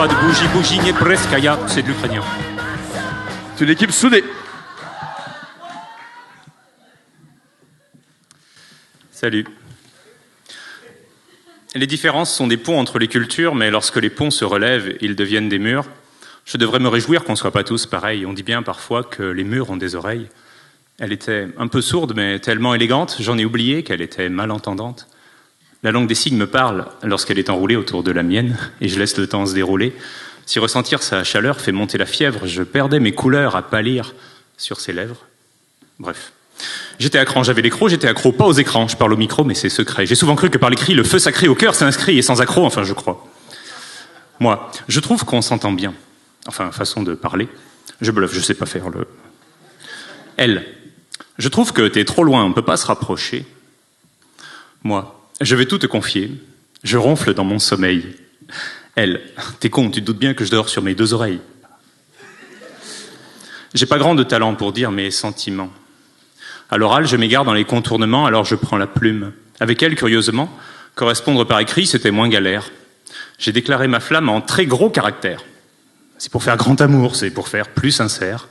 pas de bougie, nie preskaya, c'est de l'ukrainien. C'est une équipe soudée. Salut. Les différences sont des ponts entre les cultures, mais lorsque les ponts se relèvent, ils deviennent des murs. Je devrais me réjouir qu'on ne soit pas tous pareils. On dit bien parfois que les murs ont des oreilles. Elle était un peu sourde, mais tellement élégante, j'en ai oublié qu'elle était malentendante. La langue des signes me parle lorsqu'elle est enroulée autour de la mienne, et je laisse le temps se dérouler. Si ressentir sa chaleur fait monter la fièvre, je perdais mes couleurs à pâlir sur ses lèvres. Bref. J'étais à cran, j'avais l'écran, j'étais accro, pas aux écrans, je parle au micro, mais c'est secret. J'ai souvent cru que par l'écrit, le feu sacré au cœur s'inscrit, et sans accro, enfin je crois. Moi, je trouve qu'on s'entend bien. Enfin, façon de parler. Je bluffe, je sais pas faire le... Elle, je trouve que t'es trop loin, on peut pas se rapprocher. Moi, je vais tout te confier. Je ronfle dans mon sommeil. Elle, t'es con, tu te doutes bien que je dors sur mes deux oreilles. J'ai pas grand de talent pour dire mes sentiments. À l'oral, je m'égare dans les contournements, alors je prends la plume. Avec elle, curieusement, correspondre par écrit, c'était moins galère. J'ai déclaré ma flamme en très gros caractères. C'est pour faire grand amour, c'est pour faire plus sincère.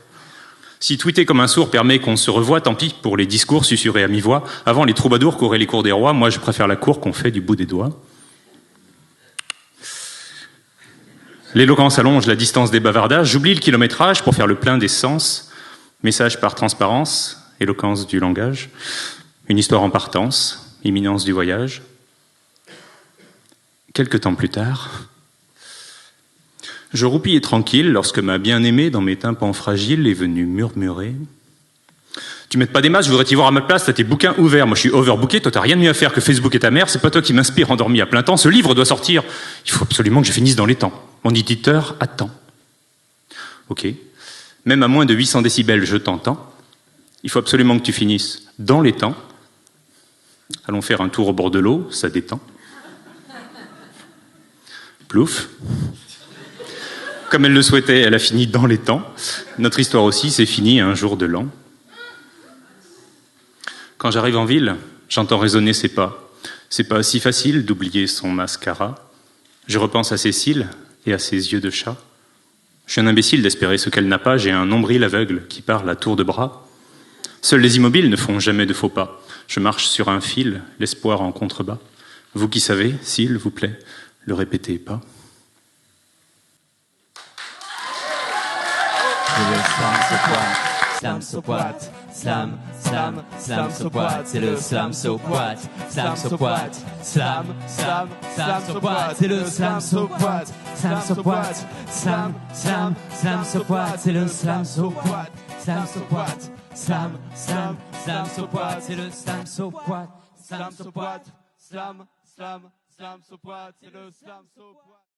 Si tweeter comme un sourd permet qu'on se revoie, tant pis pour les discours susurrés à mi-voix. Avant, les troubadours couraient les cours des rois, moi je préfère la cour qu'on fait du bout des doigts. L'éloquence allonge la distance des bavardages, j'oublie le kilométrage pour faire le plein des sens. Message par transparence, éloquence du langage, une histoire en partance, imminence du voyage. Quelque temps plus tard, je roupillais tranquille lorsque ma bien-aimée, dans mes tympans fragiles, est venue murmurer. Tu m'aides pas des masses, je voudrais t'y voir à ma place, t'as tes bouquins ouverts, moi je suis overbooké, toi t'as rien de mieux à faire que Facebook et ta mère, c'est pas toi qui m'inspire endormi à plein temps, ce livre doit sortir, il faut absolument que je finisse dans les temps. Mon éditeur attend. Ok, même à moins de 800 décibels, je t'entends. Il faut absolument que tu finisses dans les temps. Allons faire un tour au bord de l'eau, ça détend. Plouf. Comme elle le souhaitait, elle a fini dans les temps. Notre histoire aussi, c'est fini un jour de l'an. Quand j'arrive en ville, j'entends résonner ses pas. C'est pas si facile d'oublier son mascara. Je repense à ses cils et à ses yeux de chat. Je suis un imbécile d'espérer ce qu'elle n'a pas. J'ai un nombril aveugle qui parle à tour de bras. Seuls les immobiles ne font jamais de faux pas. Je marche sur un fil, l'espoir en contrebas. Vous qui savez, s'il vous plaît, le répétez pas. Slam so what? Slam, slam, slam so what? C'est le slam so what? Slam so what? Slam, slam, slam so what? C'est le slam so what? Slam so what? Slam, slam, slam so what? C'est le slam so what? Slam so what? Slam, slam, slam so what? C'est le slam so what? Slam so what? Slam, slam, slam so what? C'est le slam so what?